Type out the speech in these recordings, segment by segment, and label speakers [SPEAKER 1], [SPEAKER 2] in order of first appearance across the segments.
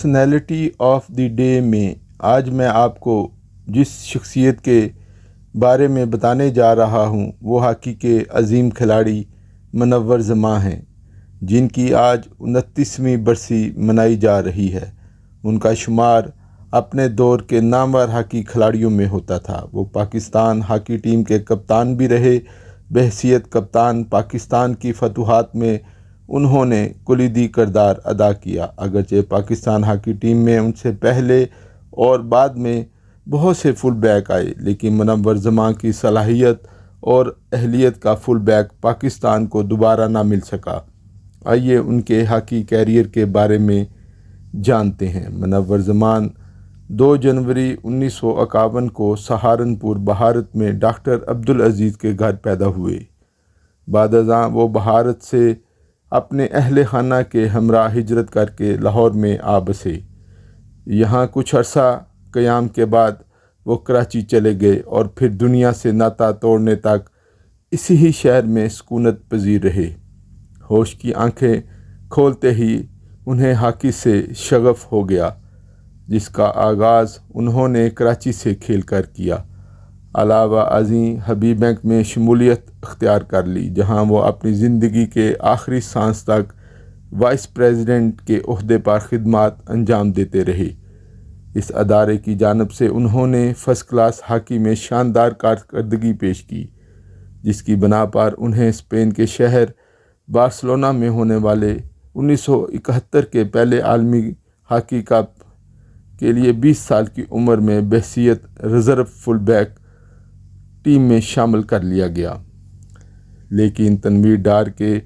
[SPEAKER 1] Personality of the day میں آج میں آپ کو جس شخصیت کے بارے میں بتانے جا رہا ہوں وہ ہاکی کے عظیم کھلاڑی منور زماں ہیں، جن کی آج 29ویں برسی منائی جا رہی ہے۔ ان کا شمار اپنے دور کے نامور ہاکی کھلاڑیوں میں ہوتا تھا۔ وہ پاکستان ہاکی ٹیم کے کپتان بھی رہے۔ بحیثیت کپتان پاکستان کی فتوحات میں انہوں نے کلیدی کردار ادا کیا۔ اگرچہ پاکستان ہاکی ٹیم میں ان سے پہلے اور بعد میں بہت سے فل بیک آئے، لیکن منور زماں کی صلاحیت اور اہلیت کا فل بیک پاکستان کو دوبارہ نہ مل سکا۔ آئیے ان کے ہاکی کیریئر کے بارے میں جانتے ہیں۔ منور زماں 2 جنوری 1951 کو سہارنپور بھارت میں ڈاکٹر عبدالعزیز کے گھر پیدا ہوئے۔ بعد ازاں وہ بھارت سے اپنے اہل خانہ کے ہمراہ ہجرت کر کے لاہور میں آ بسے۔ یہاں کچھ عرصہ قیام کے بعد وہ کراچی چلے گئے اور پھر دنیا سے ناطہ توڑنے تک اسی ہی شہر میں سکونت پذیر رہے۔ ہوش کی آنکھیں کھولتے ہی انہیں ہاکی سے شغف ہو گیا، جس کا آغاز انہوں نے کراچی سے کھیل کر کیا۔ علاوہ ازیں حبیب بینک میں شمولیت اختیار کر لی، جہاں وہ اپنی زندگی کے آخری سانس تک وائس پریزیڈنٹ کے عہدے پر خدمات انجام دیتے رہے۔ اس ادارے کی جانب سے انہوں نے فرسٹ کلاس ہاکی میں شاندار کارکردگی پیش کی، جس کی بنا پر انہیں اسپین کے شہر بارسلونا میں ہونے والے 1971 کے پہلے عالمی ہاکی کپ کے لیے 20 سال کی عمر میں بحیثیت ریزرو فل بیک ٹیم میں شامل کر لیا گیا۔ لیکن تنویر ڈار کے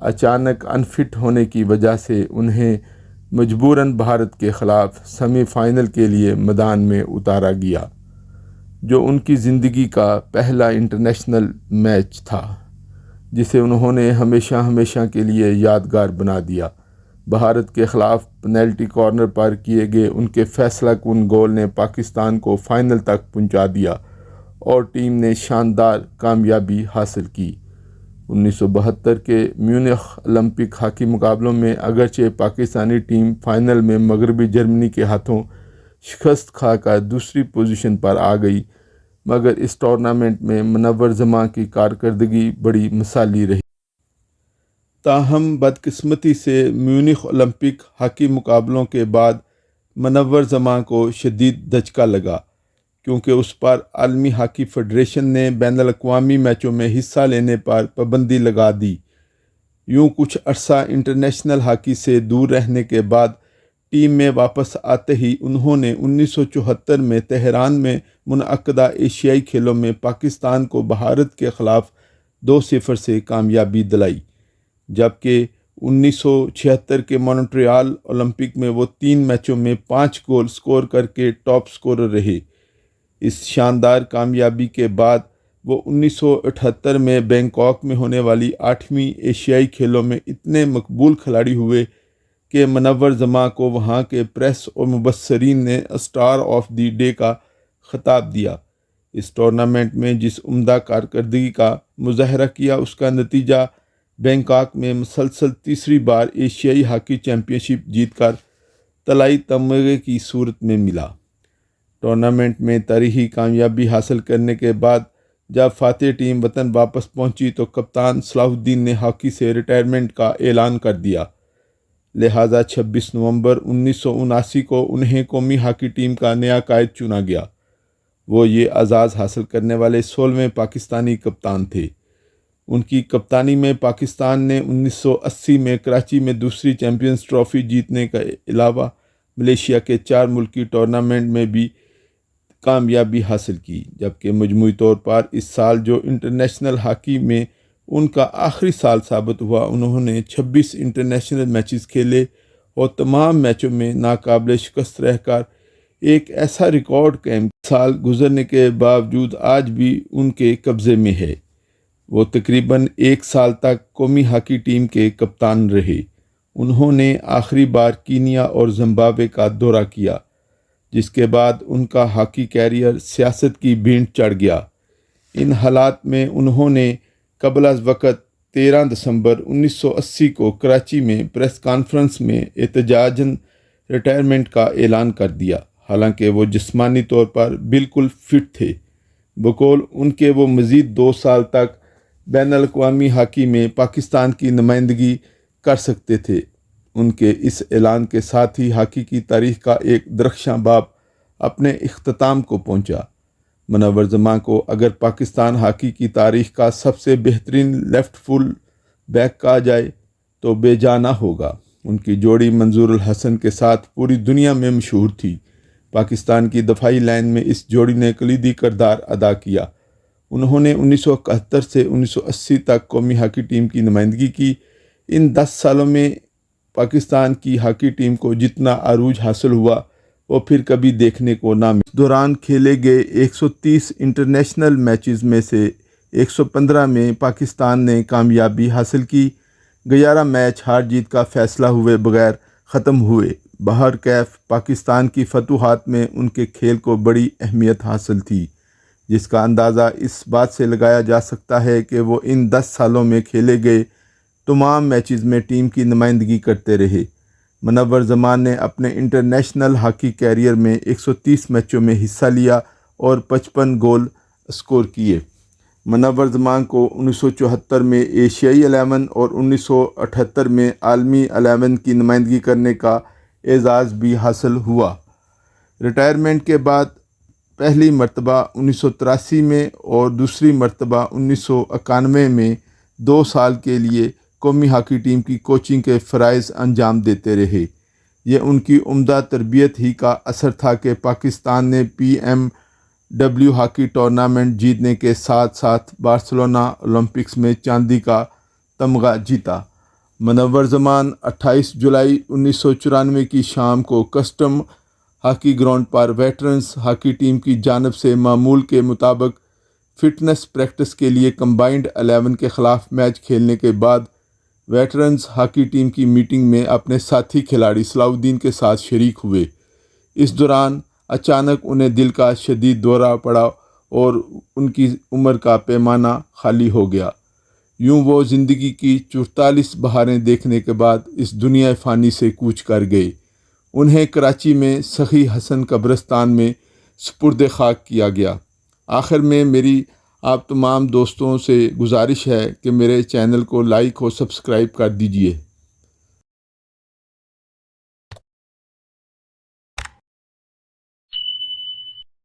[SPEAKER 1] اچانک انفٹ ہونے کی وجہ سے انہیں مجبوراً بھارت کے خلاف سیمی فائنل کے لیے میدان میں اتارا گیا، جو ان کی زندگی کا پہلا انٹرنیشنل میچ تھا، جسے انہوں نے ہمیشہ کے لیے یادگار بنا دیا۔ بھارت کے خلاف پینلٹی کارنر پر کیے گئے ان کے فیصلہ کن گول نے پاکستان کو فائنل تک پہنچا دیا اور ٹیم نے شاندار کامیابی حاصل کی۔ 1972 کے میونخ اولمپک ہاکی مقابلوں میں اگرچہ پاکستانی ٹیم فائنل میں مغربی جرمنی کے ہاتھوں شکست کھا کر دوسری پوزیشن پر آ گئی، مگر اس ٹورنامنٹ میں منور زماں کی کارکردگی بڑی مثالی رہی۔ تاہم بدقسمتی سے میونخ اولمپک ہاکی مقابلوں کے بعد منور زماں کو شدید دھچکا لگا، کیونکہ اس پر عالمی ہاکی فیڈریشن نے بین الاقوامی میچوں میں حصہ لینے پر پابندی لگا دی۔ یوں کچھ عرصہ انٹرنیشنل ہاکی سے دور رہنے کے بعد ٹیم میں واپس آتے ہی انہوں نے 1974 میں تہران میں منعقدہ ایشیائی کھیلوں میں پاکستان کو بھارت کے خلاف 2-0 سے کامیابی دلائی، جبکہ 1976 کے مونٹریال اولمپک میں وہ 3 میچوں میں 5 گول سکور کر کے ٹاپ سکورر رہے۔ اس شاندار کامیابی کے بعد وہ 1978 میں بینکاک میں ہونے والی 8ویں ایشیائی کھیلوں میں اتنے مقبول کھلاڑی ہوئے کہ منور زماں کو وہاں کے پریس اور مبصرین نے اسٹار آف دی ڈے کا خطاب دیا۔ اس ٹورنامنٹ میں جس عمدہ کارکردگی کا مظاہرہ کیا، اس کا نتیجہ بینکاک میں مسلسل تیسری بار ایشیائی ہاکی چیمپئن شپ جیت کر طلائی تمغے کی صورت میں ملا۔ ٹورنامنٹ میں تاریخی کامیابی حاصل کرنے کے بعد جب فاتح ٹیم وطن واپس پہنچی تو کپتان صلاح الدین نے ہاکی سے ریٹائرمنٹ کا اعلان کر دیا، لہٰذا 26 نومبر 1979 کو انہیں قومی ہاکی ٹیم کا نیا قائد چنا گیا۔ وہ یہ اعزاز حاصل کرنے والے 16ویں پاکستانی کپتان تھے۔ ان کی کپتانی میں پاکستان نے 1980 میں کراچی میں دوسری چیمپئنز ٹرافی جیتنے کے علاوہ ملیشیا کے 4 ملکی ٹورنامنٹ میں بھی کامیابی حاصل کی، جبکہ مجموعی طور پر اس سال جو انٹرنیشنل ہاکی میں ان کا آخری سال ثابت ہوا، انہوں نے 26 انٹرنیشنل میچز کھیلے اور تمام میچوں میں ناقابل شکست رہ کر ایک ایسا ریکارڈ قائم سال گزرنے کے باوجود آج بھی ان کے قبضے میں ہے۔ وہ تقریباً 1 سال تک قومی ہاکی ٹیم کے کپتان رہے۔ انہوں نے آخری بار کینیا اور زمبابوے کا دورہ کیا، جس کے بعد ان کا ہاکی کیریئر سیاست کی بھینٹ چڑھ گیا۔ ان حالات میں انہوں نے قبل از وقت 13 دسمبر 1980 کو کراچی میں پریس کانفرنس میں احتجاجاً ریٹائرمنٹ کا اعلان کر دیا، حالانکہ وہ جسمانی طور پر بالکل فٹ تھے۔ بقول ان کے وہ مزید 2 سال تک بین الاقوامی ہاکی میں پاکستان کی نمائندگی کر سکتے تھے۔ ان کے اس اعلان کے ساتھ ہی ہاکی کی تاریخ کا ایک درخشاں باب اپنے اختتام کو پہنچا۔ منور زمان کو اگر پاکستان ہاکی کی تاریخ کا سب سے بہترین لیفٹ فل بیک کہا جائے تو بے جا نہ ہوگا۔ ان کی جوڑی منظور الحسن کے ساتھ پوری دنیا میں مشہور تھی۔ پاکستان کی دفاعی لائن میں اس جوڑی نے کلیدی کردار ادا کیا۔ انہوں نے 1971 سے 1980 تک قومی ہاکی ٹیم کی نمائندگی کی۔ ان 10 سالوں میں پاکستان کی ہاکی ٹیم کو جتنا عروج حاصل ہوا وہ پھر کبھی دیکھنے کو نہ ملا۔ اس دوران کھیلے گئے 130 انٹرنیشنل میچز میں سے 115 میں پاکستان نے کامیابی حاصل کی۔ 11 میچ ہار جیت کا فیصلہ ہوئے بغیر ختم ہوئے۔ بہرکیف پاکستان کی فتوحات میں ان کے کھیل کو بڑی اہمیت حاصل تھی، جس کا اندازہ اس بات سے لگایا جا سکتا ہے کہ وہ ان 10 سالوں میں کھیلے گئے تمام میچز میں ٹیم کی نمائندگی کرتے رہے۔ منور زمان نے اپنے انٹرنیشنل ہاکی کیریئر میں 130 میچوں میں حصہ لیا اور 55 گول اسکور کیے۔ منور زمان کو 1974 میں ایشیائی 11 اور 1978 میں عالمی 11 کی نمائندگی کرنے کا اعزاز بھی حاصل ہوا۔ ریٹائرمنٹ کے بعد پہلی مرتبہ 1983 میں اور دوسری مرتبہ 1991 میں 2 سال کے لیے قومی ہاکی ٹیم کی کوچنگ کے فرائض انجام دیتے رہے۔ یہ ان کی عمدہ تربیت ہی کا اثر تھا کہ پاکستان نے BMW ہاکی ٹورنامنٹ جیتنے کے ساتھ ساتھ بارسلونا اولمپکس میں چاندی کا تمغہ جیتا۔ منور زمان 28 جولائی 1994 کی شام کو کسٹم ہاکی گراؤنڈ پر ویٹرنز ہاکی ٹیم کی جانب سے معمول کے مطابق فٹنس پریکٹس کے لیے کمبائنڈ 11 کے خلاف میچ کھیلنے کے بعد ویٹرنز ہاکی ٹیم کی میٹنگ میں اپنے ساتھی کھلاڑی صلاح الدین کے ساتھ شریک ہوئے۔ اس دوران اچانک انہیں دل کا شدید دورہ پڑا اور ان کی عمر کا پیمانہ خالی ہو گیا۔ یوں وہ زندگی کی 44 بہاریں دیکھنے کے بعد اس دنیا فانی سے کوچ کر گئے۔ انہیں کراچی میں سخی حسن قبرستان میں سپرد خاک کیا گیا۔ آخر میں میری آپ تمام دوستوں سے گزارش ہے کہ میرے چینل کو لائک اور سبسکرائب کر دیجیے۔